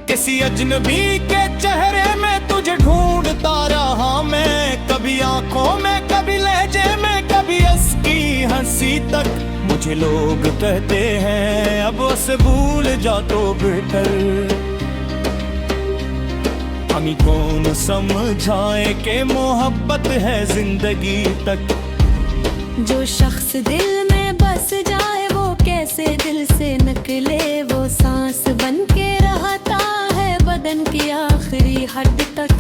किसी अजनबी के चेहरे में तुझे ढूंढता रहा मैं, कभी आंखों में, कभी लहजे में, कभी उसकी हंसी तक। मुझे लोग कहते हैं अब उसे भूल जा तो बेटर, हमें कौन समझाए कि मोहब्बत है जिंदगी तक। जो शख्स दिल में बस जाए वो कैसे दिल से निकले, वो सांस बन के रहता है बदन की आखिरी हद तक।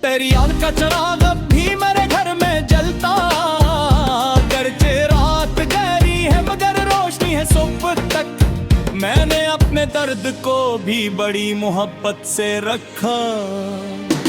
तेरी याद का चिराग अब भी मेरे घर में जलता, गर्जे रात गहरी है मगर रोशनी है सुबह तक। मैंने अपने दर्द को भी बड़ी मोहब्बत से रखा,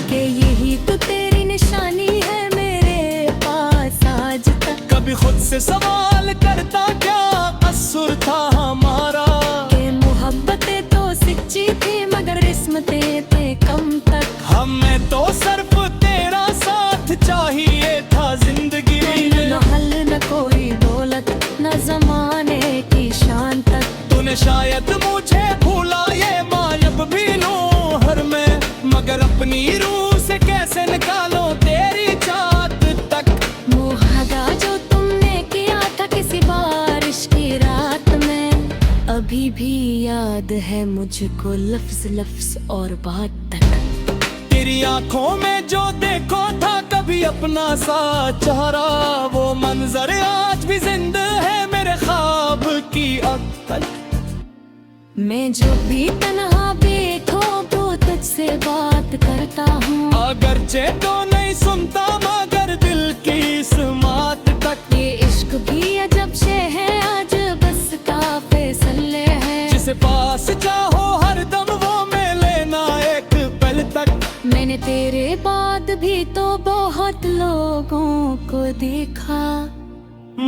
कि यही तो तेरी निशानी है मेरे पास आज तक। कभी खुद से सवाल करता क्या कसूर था हमारा, कि मोहब्बतें तो सच्ची थी मगर किस्मतें थे कम तक। हमें तो सिर्फ तेरा साथ चाहिए था जिंदगी में, न हल न कोई दौलत न जमाने की शान तक। तूने शायद मुझे भूला ये मायब भी लूं हर में, मगर अपनी रूह से कैसे निकालो तेरी चाहत तक। मुहादा जो तुमने किया था किसी बारिश की रात में, अभी भी याद है मुझको लफ्ज लफ्ज और बात तक। तेरी आंखों में जो देखो था कभी अपना सा चेहरा, वो मंजर आज भी जिंदा है मेरे ख्वाब की अक्ल। मैं जो भी तन्हा बैठो तो तुझसे बात करता हूँ, अगरचे तो नहीं सुनता मगर दिल की इस मात तक। ये इश्क भी अजब शे है आज बस का फैसले है, जिसे पास चाहो हर दम वो में लेना एक पल तक। मैंने तेरे बाद भी तो बहुत लोगों को देखा,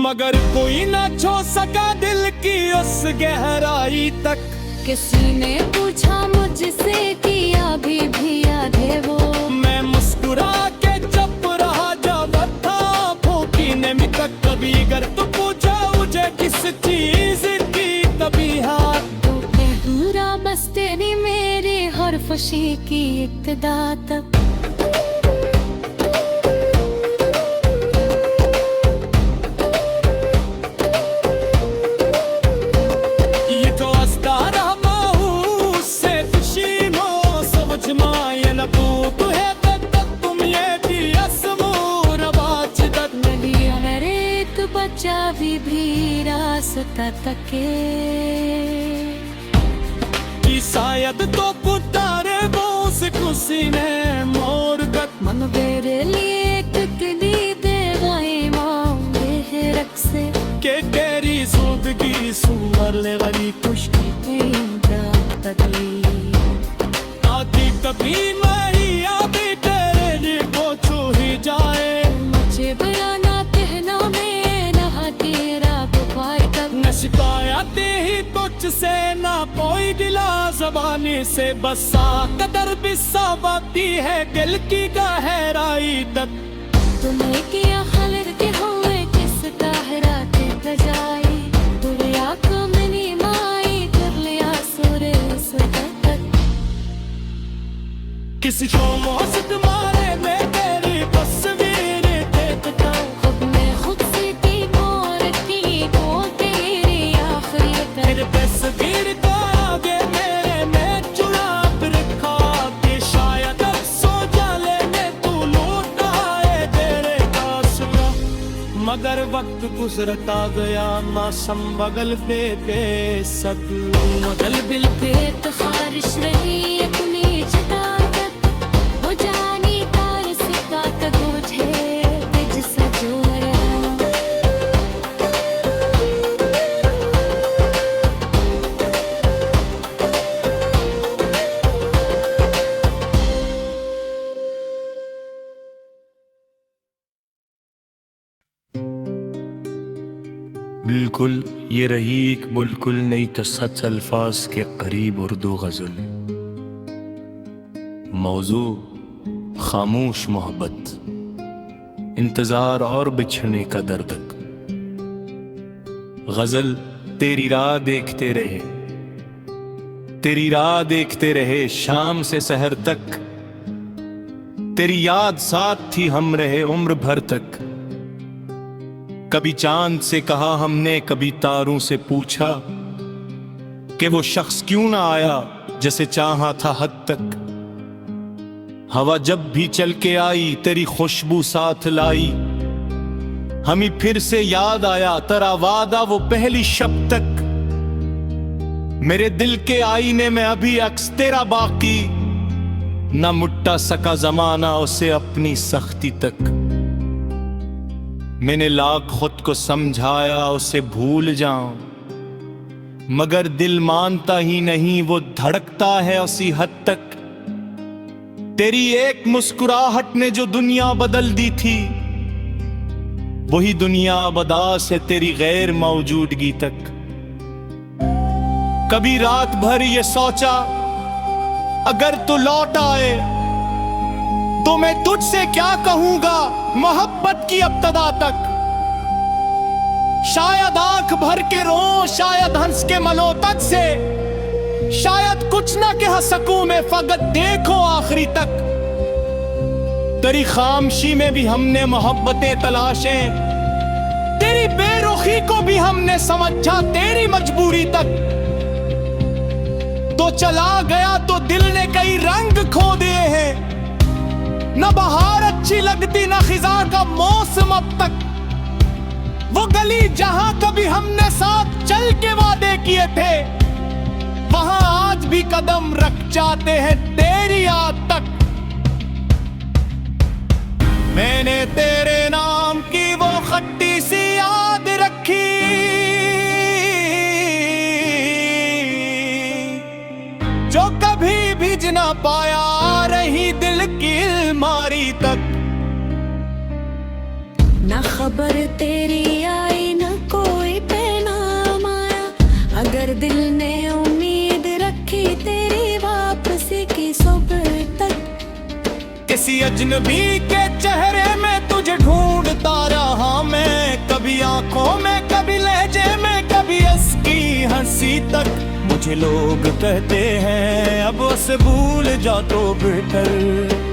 मगर कोई ना छू सका दिल की उस गहराई तक। किसी ने पूछा मुझसे कि अभी भी याद है वो, मैं मुस्कुरा के चुप रहा जब था फूकीने में तक। कभी अगर तू पूछा मुझे किस चीज की कभी हाथ, तो कहूँगा बस तेरी मेरी हर खुशी की इब्तिदा तक। बच्चा भी रास्ता तके कि शायद तो पुतारे बोस खुशी ने मोर गत। मन मेरे लिए कितनी देवाई मांगे है रख से, के तेरी जिंदगी सुंदर ले वाली खुशी आती कभी नहीं आती तेरे लिए वो छू ही जाए। मुझे बयाना कहना में नहा तेरा बुखार तक, न शिकायत ही तुझसे ना कोई गिला ज़बानी से, बस कदर भी साबती है दिल की गहराई तक। तुम्हें किया खलर के हुए किस कहरा के बजाई, दुनिया को मनी माई कर लिया सुरे तक। किसी को मौसत मारे में तेरी तस्वीर थे तस्वीर को आगे मेरे में चुराप रखा कि शायद अफसों जाले ने तू लौट आए तेरे पास ना। मगर वक्त गुजरता गया ना संभगल पे सक मगल बिल पे तो खारिश रही अपनी जताकत वो जानी तार सिक्का का गुझे तुझ सजोरा। बिल्कुल ये रही एक बिल्कुल नई तो सच अल्फाज के करीब उर्दू गजल। मौजू खामोश मोहब्बत, इंतजार और बिछड़ने का दर्द। गजल तेरी राह देखते रहे, तेरी राह देखते रहे शाम से सहर तक। तेरी याद साथ थी हम रहे उम्र भर तक। कभी चांद से कहा हमने, कभी तारों से पूछा कि वो शख्स क्यों ना आया जैसे चाहा था हद तक। हवा जब भी चल के आई तेरी खुशबू साथ लाई। हमें फिर से याद आया तेरा वादा वो पहली शब तक। मेरे दिल के आईने में अभी अक्स तेरा बाकी, ना मुट्टा सका जमाना उसे अपनी सख्ती तक। मैंने लाख खुद को समझाया उसे भूल जाऊं, मगर दिल मानता ही नहीं, वो धड़कता है उसी हद तक। तेरी एक मुस्कुराहट ने जो दुनिया बदल दी थी, वही दुनिया बदास है तेरी गैर मौजूदगी तक। कभी रात भर ये सोचा अगर तू लौट आए तो मैं तुझसे क्या कहूंगा मोहब्बत की अब्तदा तक। शायद आंख भर के रो, शायद हंस के मलो तक से, शायद कुछ ना कह सकूं मैं फकत देखो आखिरी तक। तेरी खामोशी में भी हमने मोहब्बतें तलाशे, तेरी बेरुखी को भी हमने समझा तेरी मजबूरी तक। तो चला गया तो दिल ने कई रंग खो दिए हैं, न बहार अच्छी लगती न खिजा का मौसम अब तक। वो गली जहां कभी हमने साथ चल के वादे किए थे, वहां आज भी कदम रख जाते हैं तेरी याद तक। मैंने तेरे नाम की वो खट्टी सी याद रखी, जो कभी भिज ना पाया रही दिल की अलमारी तक। ना खबर तेरी आई न कोई पैगाम आया, अगर दिल ने उम्मीद रखी तेरी वापसी की सुबह तक। किसी अजनबी के चेहरे में तुझे ढूंढता रहा मैं, कभी आंखों में, कभी लहजे में, कभी उसकी हंसी तक। मुझे लोग कहते हैं अब उसे भूल जा तो बेहतर,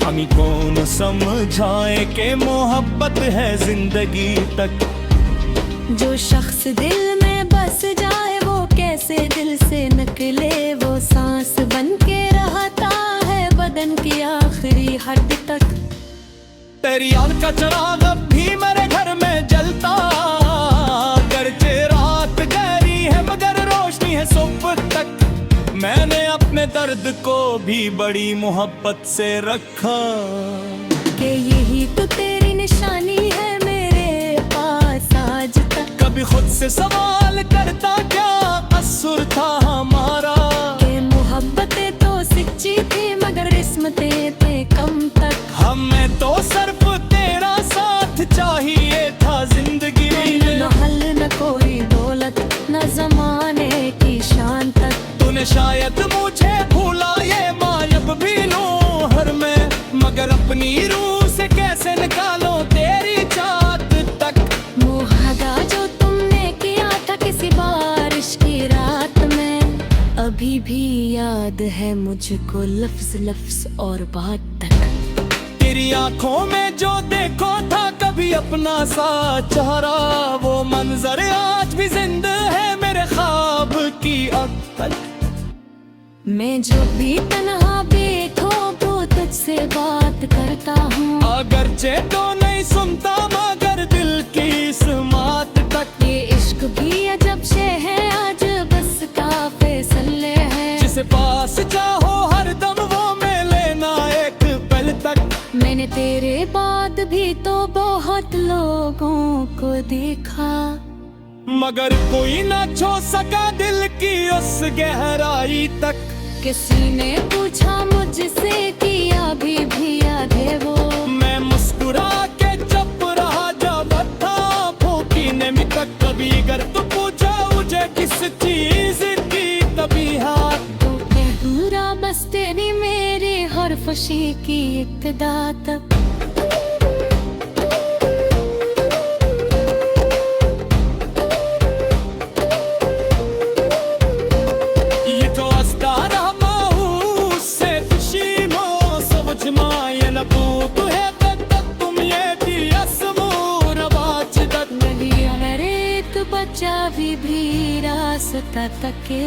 हमें कौन समझाए कि मोहब्बत है जिंदगी तक। जो शख्स दिल में बस जाए वो कैसे दिल से निकले, वो सांस बन के रहता है बदन की आखिरी हद तक। तेरी याद का चिराग अब भी मेरे घर में जलता, गर्चे रात गहरी है मगर रोशनी है सुबह तक। मैंने अपने दर्द को भी बड़ी मोहब्बत से रखा, कि यही तो तेरी निशानी है मेरे पास आज तक। कभी खुद से सवाल करता क्या कसूर था हमारा, कि मोहब्बतें तो सच्ची थी मगर किस्मतें थे कम तक। हमें तो सिर्फ तेरा साथ चाहिए था जिंदगी में, न हल न कोई दौलत न जमाने की शान तक। तूने शायद मुझे भूला ये मायब भी लूं हर में, मगर अपनी रूह से कैसे निकालो तेरी चाहत तक। मुहादा जो तुमने किया था किसी बारिश की रात में, अभी भी याद है मुझको लफ्ज लफ्ज और बात तक। तेरी आंखों में जो देखो था कभी अपना सा चेहरा, वो मंजर आज भी जिंदा है मेरे ख्वाब की अक्ल। मैं जो भी तन्हा बैठो वो तुझसे बात करता हूँ, अगरचे तो नहीं सुनता मगर दिल की इस मात तक। ये इश्क भी अजब शे है आज बस का फैसले है, जिसे पास चाहो हर दम वो में लेना एक पल तक। मैंने तेरे बाद भी तो बहुत लोगों को देखा, मगर कोई ना छू सका दिल की उस गहराई तक। किसी ने पूछा मुझसे कि अभी भी याद है वो, मैं मुस्कुरा के चुप रहा जब था फूकीने में तक। कभी अगर तू पूछा मुझे किस चीज की तभी हाथ तो पूरा बस तेरी मेरी हर खुशी की इब्तिदा तक। ये तो अस्तारा माहू से खुशी मो समझ माये न पूत है तक तुम ये दियसमूर बाच तक। नहीं अरे तू बच्चा भी रास्ता तके,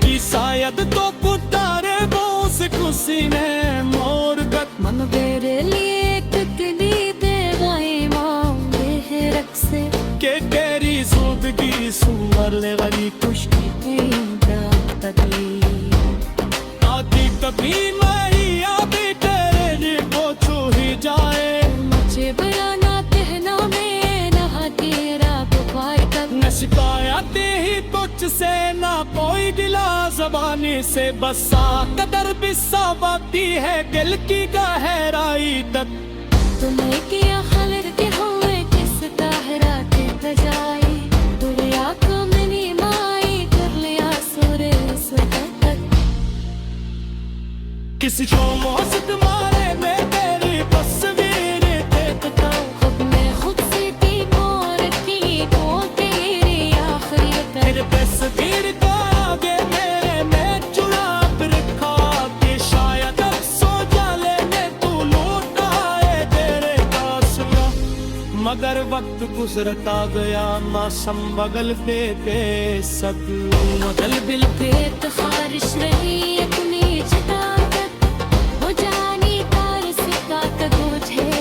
कि शायद तो पुतारे बोस खुशी ने मोर गत। मन मेरे लिए कितनी देवाएं मांगे है रख से, के तेरी जिंदगी सुंदर ले वाली खुशी आती कभी नहीं आती तेरे लिए वो छू ही जाए। मुझे बयाना कहना मैं नहा तेरा बुखार कब, न शिकायत ही तुझसे ना कोई गिला जबानी से, बस कदर भी सावती है दिल की गहराई तक। तुम्हें किया खलर के हुए किस ताहरा के बजाई, दुनिया को मनी माई कर लिया सुरे तक। किसी को मौसत मारे में तेरी तस्वीर देखता हूँ। खुद में खुद से की मोर की को तेरी आखिरी तेरे तक। तस्वीर का आगे मेरे में चुरा रखा कि शायद अब सो जाले में तू लौट आए तेरे पास ना। मगर वक्त गुजरता गया मौसम बगल पे सब बदल बिल पे तो खारिश रही अपनी चिता तक, वो जानी तार सिक्का का बोझ है